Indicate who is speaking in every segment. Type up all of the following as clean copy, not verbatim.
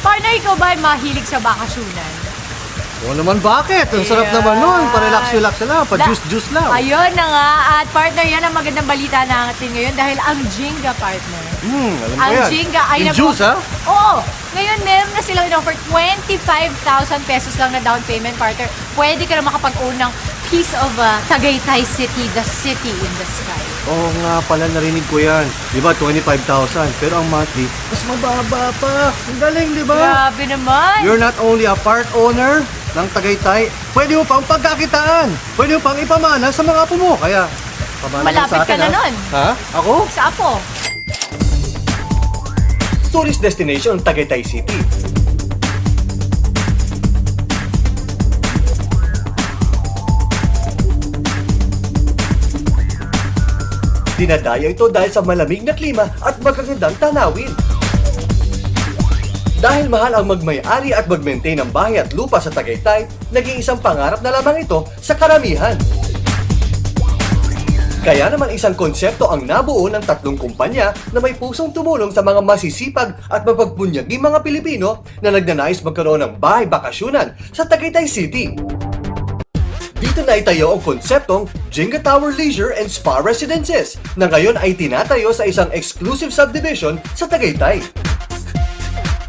Speaker 1: Partner, ikaw ba ay mahilig sa bakasyonan?
Speaker 2: Oo naman, bakit? Ang sarap naman nun. Pa-relax-relax lang, pa-juice-juice lang.
Speaker 1: Ayun na nga. At partner, yan ang magandang balita natin ngayon dahil ang Jenga, partner.
Speaker 2: Alam ko
Speaker 1: Ang
Speaker 2: yan.
Speaker 1: Jenga ay
Speaker 2: Yung juice, ha?
Speaker 1: Oo. Ngayon, meron na silang in-offer 25,000 pesos lang na down payment, partner. Pwede ka na makapag-own ng piece of Tagaytay City, the city in the sky.
Speaker 2: Oo nga pala, narinig ko yan. Di ba, 25,000. Pero ang monthly, mas mababa pa. Ang galing, di ba?
Speaker 1: Grabe naman.
Speaker 2: You're not only a part owner ng Tagaytay, pwede mo pang pagkakitaan. Pwede mo pang ipamana sa mga apo mo. Kaya, pamana mo
Speaker 1: Malapit
Speaker 2: sa akin,
Speaker 1: ka na
Speaker 2: ha?
Speaker 1: nun.
Speaker 2: Ha? Ako?
Speaker 1: Sa Apo.
Speaker 3: Tourist destination Tagaytay City. Dinadayo ito dahil sa malamig na klima at magagandang tanawin. Dahil mahal ang magmay-ari at mag-maintain ng bahay at lupa sa Tagaytay, naging isang pangarap na lamang ito sa karamihan. Kaya naman isang konsepto ang nabuo ng tatlong kumpanya na may pusong tumulong sa mga masisipag at mapagpunyaging mga Pilipino na nagnanais magkaroon ng bahay bakasyunan sa Tagaytay City. Dito na itayo ang konseptong Jenga Tower Leisure and Spa Residences na ngayon ay tinatayo sa isang exclusive subdivision sa Tagaytay.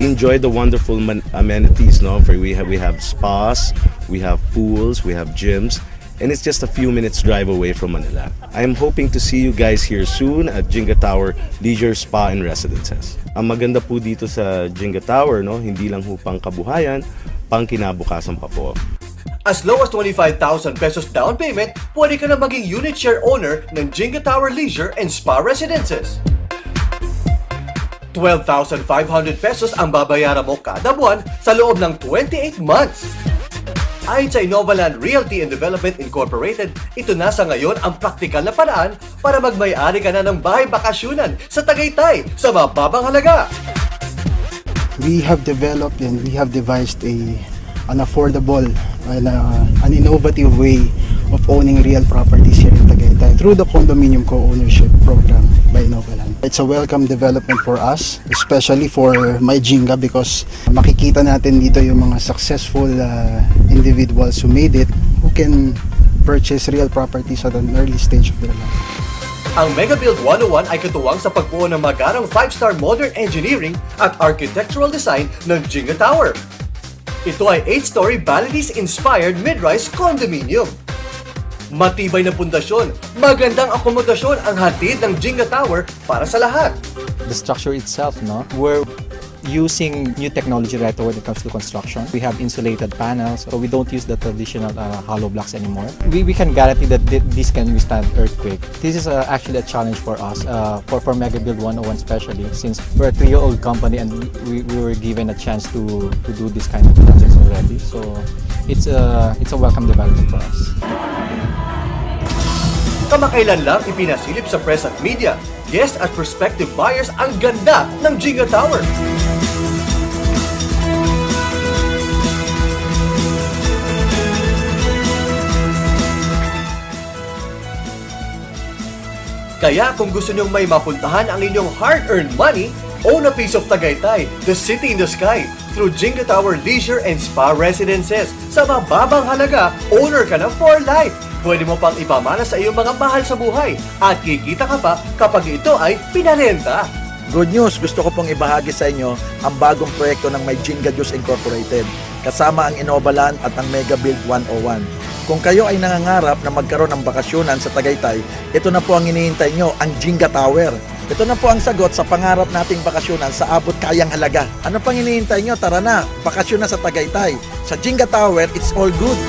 Speaker 4: Enjoy the wonderful amenities, no? For we have spas, we have pools, we have gyms, and it's just a few minutes drive away from Manila. I am hoping to see you guys here soon at Jenga Tower Leisure Spa and Residences. Ang maganda po dito sa Jenga Tower, no? Hindi lang ho pang kabuhayan, pang kinabukasan pa po.
Speaker 3: As low as 25,000 pesos down payment, pwede ka na maging unit share owner ng Jenga Tower Leisure and Spa Residences. 12,500 pesos ang babayaran mo kada buwan sa loob ng 28 months. Ayon sa Innovaland Realty and Development Incorporated, ito na sa ngayon ang praktikal na paraan para magmay-ari ka na ng bahay bakasyunan sa Tagaytay sa mababang halaga.
Speaker 5: We have developed and we have devised an affordable and an innovative way of owning real properties here in Tagaytay through the condominium co-ownership program by Innovaland. It's a welcome development for us, especially for my Jenga, because makikita natin dito yung mga successful individuals who made it, who can purchase real properties at an early stage of their life.
Speaker 3: Ang Mega Build 101 ay katuwang sa pagbuo ng magarang 5-star modern engineering at architectural design ng Jenga Tower. Ito ay 8-story Balinese-inspired mid-rise condominium. Matibay na pundasyon, magandang akomodasyon ang hatid ng Jenga Tower para sa lahat.
Speaker 6: The structure itself, no? We're using new technology right when it comes to construction. We have insulated panels, so we don't use the traditional hollow blocks anymore. We can guarantee that this can withstand earthquake. This is actually a challenge for us, for Mega Build 101 especially, since we're a 3-year-old company and we were given a chance to do this kind of projects already. So it's a welcome development for us.
Speaker 3: Kamakailan lang ipinasilip sa press at media, guests at prospective buyers ang ganda ng Jenga Tower. Kaya kung gusto nyong may mapuntahan ang inyong hard-earned money, own a piece of Tagaytay, the city in the sky, through Jenga Tower Leisure and Spa Residences. Sa mababang halaga, owner ka na for life. Pwede mo pang ipamana sa iyong mga mahal sa buhay at kikita ka pa kapag ito ay pinarenta.
Speaker 7: Good news! Gusto ko pong ibahagi sa inyo ang bagong proyekto ng My Jenga Juice Incorporated kasama ang Innovaland at ang Mega Build 101. Kung kayo ay nangangarap na magkaroon ng bakasyonan sa Tagaytay, ito na po ang hinihintay nyo, ang Jenga Tower. Ito na po ang sagot sa pangarap nating bakasyonan sa abot kayang halaga. Ano pang hinihintay nyo? Tara na, bakasyon na sa Tagaytay. Sa Jenga Tower, it's all good.